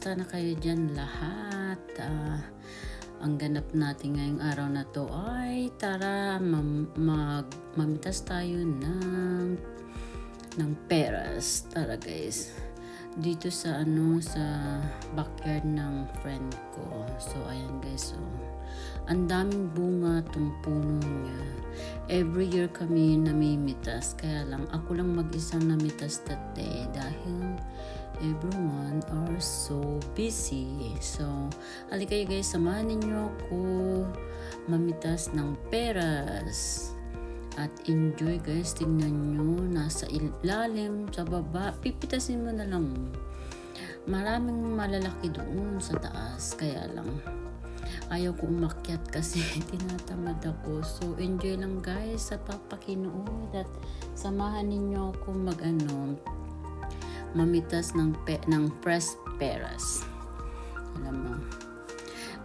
Kamusta na kayo dyan lahat? Ang ganap natin ngayong araw na to ay tara mamitas tayo ng peras. Tara guys. Dito sa sa backyard ng friend ko. So ayan guys, ang daming bunga tong puno niya. Every year kami namimitas, kaya lang ako lang mag-isang namitas that day dahil everyone are so busy. So halika kayo guys, samahan ninyo ako mamitas ng peras. At enjoy guys, tingnan nyo, nasa ilalim, sa baba, pipitasin mo na lang. Maraming malalaki doon sa taas, kaya lang ayaw ko umakyat kasi tinatamad ako. So enjoy lang guys sa papakinood at samahan ninyo ako mamitas ng fresh peras. Alam mo,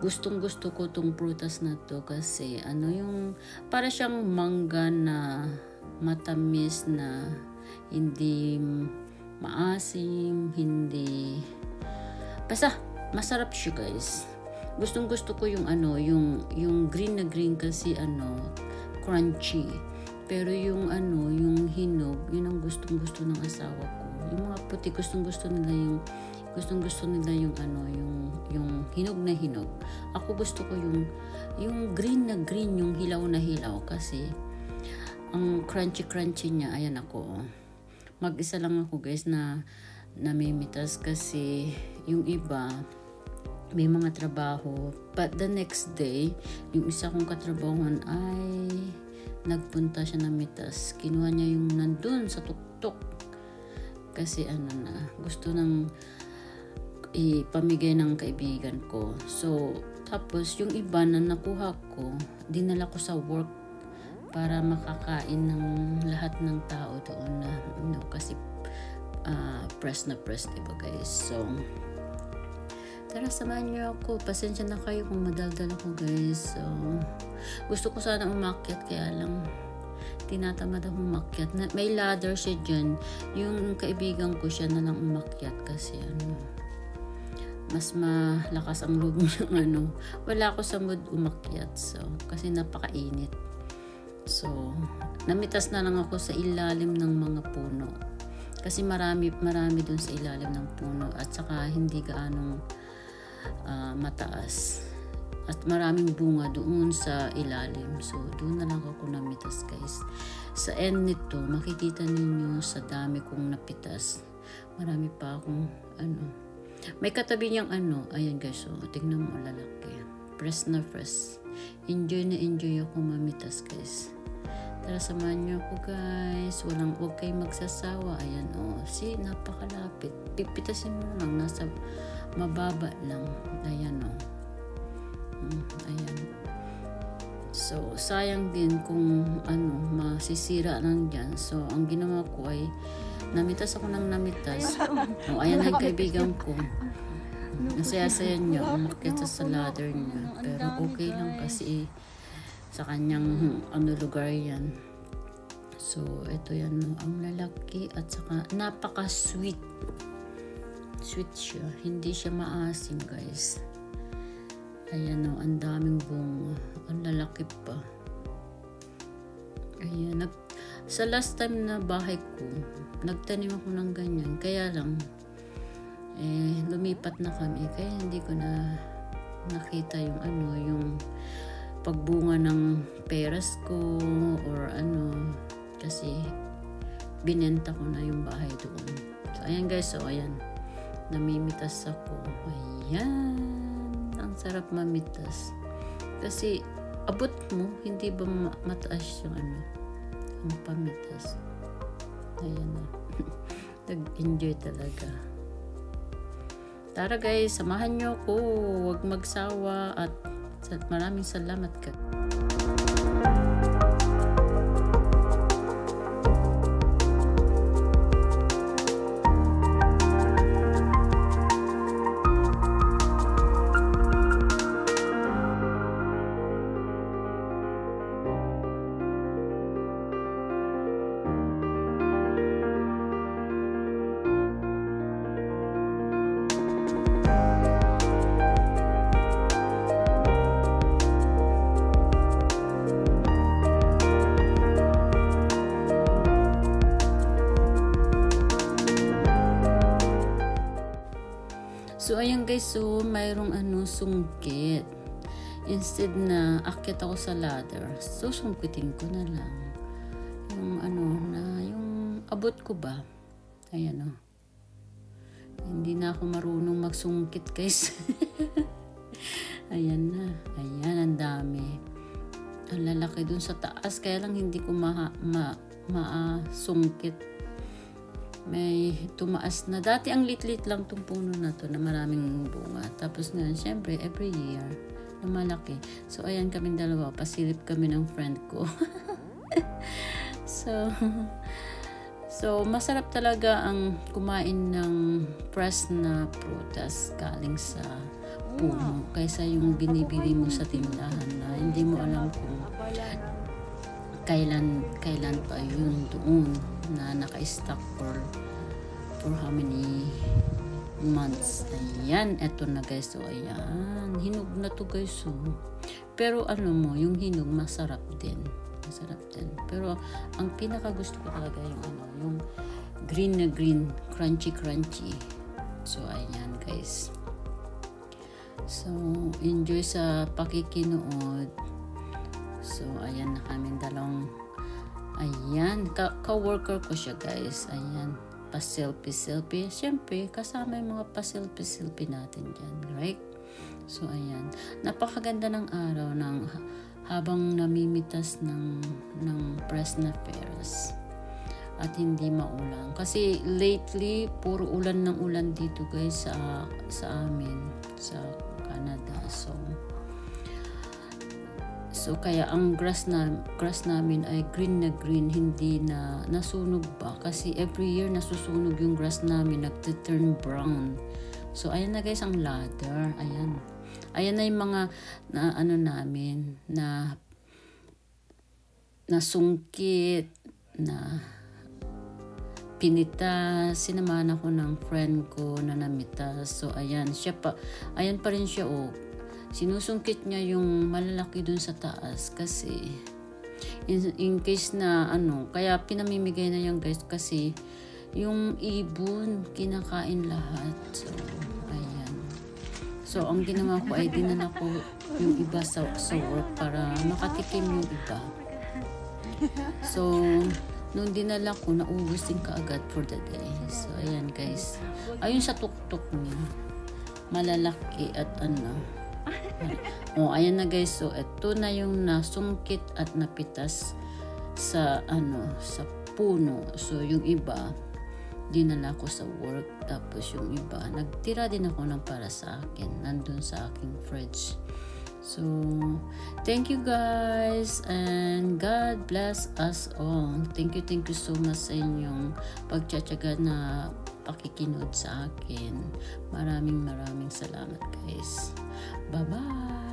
gustong gusto ko tong prutas na to kasi yung para siyang mangga na matamis na hindi maasim, hindi basta masarap siya guys. Gustong gusto ko yung green na green kasi crunchy. Pero yung hinog, yun ang gustong gusto ng asawa ko. Yung mga puti gustong gusto nila yung hinog na hinog. Ako gusto ko yung green na green, yung hilaw na hilaw kasi ang crunchy niya. Ayan ako. Mag-isa lang ako guys na namimitas kasi yung iba may mga trabaho. But the next day, yung isa kong katrabahoan ay nagpunta siya namitas. Kinuha niya yung nandun sa tuktok kasi gusto nang ipamigay ng kaibigan ko. So, tapos yung iba na nakuha ko, dinala ko sa work para makakain ng lahat ng tao doon na kasi press na press, diba guys? So, tara samahan niyo ako. Pasensya na kayo kung madaldal ako guys. So, gusto ko sana umakyat kaya lang tinatamad ako umakyat. May ladder siya dyan. Yung kaibigan ko siya na lang umakyat kasi mas malakas ang loob ng wala ako sa mood umakyat. So, kasi napakainit. So, namitas na lang ako sa ilalim ng mga puno. Kasi marami dun sa ilalim ng puno at saka hindi gaanong mataas. At maraming bunga doon sa ilalim. So, doon na lang ako namitas guys. Sa end nito, makikita ninyo sa dami kong napitas. Marami pa akong may katabi niyang ayan guys, tingnan mo lalaki. Fresh na fresh. Enjoy na enjoy ako mamitas guys. Tara samahan niyo ako guys. Huwag kayong magsasawa. Ayan see, napakalapit. Pipitasin mo lang, nasa mababa lang. Ayan ayan. So, sayang din kung masisira lang dyan. So, ang ginawa ko ay namitas ako ng namitas. Ayan ang kaibigan ko. Nasaya-saya niya. Umakyat sa ladder niya. Pero okay lang kasi sa kanyang lugar yan. So, ito yan ang lalaki at saka napaka-sweet. Sweet siya. Hindi siya maasim guys. Ayan ang daming bunga. Ang lalaki pa. Ayan. Sa last time na bahay ko, nagtanim ako ng ganyan. Kaya lang, lumipat na kami. Kaya hindi ko na nakita yung pagbunga ng peras ko or kasi binenta ko na yung bahay doon. So, ayan guys. So, ayan. Namimitas ako. Ayan. Ang sarap mamitas. Kasi, abot mo, hindi ba mataas yung ang pamitas. Ayan na. Nag-enjoy talaga. Tara guys, samahan nyo ako. Huwag magsawa at maraming salamat ka. ayan guys, so mayroong sungkit. Instead na akyat ako sa ladder, so sungkitin ko na lang yung yung abot ko ba. Ayan o. Hindi na ako marunong magsungkit guys. Ayan na. Ayan, ang dami. Ang lalaki dun sa taas, kaya lang hindi ko sungkit. May tumaas na. Dati ang lit-lit lang tong puno na to na maraming bunga. Tapos nga, syempre, every year, lumalaki. So, ayan kaming dalawa. Pasilip kami ng friend ko. So, masarap talaga ang kumain ng fresh na prutas galing sa puno kaysa yung binibili mo sa tindahan na hindi mo alam kung kailan pa yun doon na naka-stock for how many months. Ayan, eto na guys. So, ayan. Hinog na to guys. So. Pero yung hinog masarap din. Pero ang pinaka gusto ko talaga yung green na green, crunchy. So ayan guys. So enjoy sa pakikinood. So ayan na kaming dalawang. Ayan, ka-worker ko siya guys. Ayan, pa-selfie. Siyempre, kasama yung mga pa-selfie natin dyan, right? So ayan, napakaganda ng araw habang namimitas ng fresh na peras at hindi maulan. Kasi lately, puro ulan ng ulan dito guys sa amin, sa Canada. So kaya ang grass namin ay green na green, hindi na nasunog ba. Kasi every year nasusunog yung grass namin, nagte-turn brown. So ayan na guys ang ladder. Ayan na yung mga namin na sungkit, na pinita. Sinamahan ako ng friend ko na namitas. So ayan pa rin siya. Sinusungkit niya yung malalaki dun sa taas kasi in case na kaya pinamimigay na yan guys kasi yung ibon kinakain lahat. So ayan. So, ang ginawa ko ay dinala ko yung iba sa work para makatikim yung iba. So, nung dinala ko, naubos din kaagad for the day. So, ayan guys. Ayun sa tuktok niya. Malalaki at ayan na guys. So, ito na yung nasungkit at napitas sa puno. So, yung iba, dinala ko sa work. Tapos yung iba, nagtira din ako ng para sa akin. Nandun sa aking fridge. So, thank you guys. And God bless us all. Thank you so much sa inyong pagtsatsaga na pakikinood sa akin. Maraming salamat guys. Bye-bye.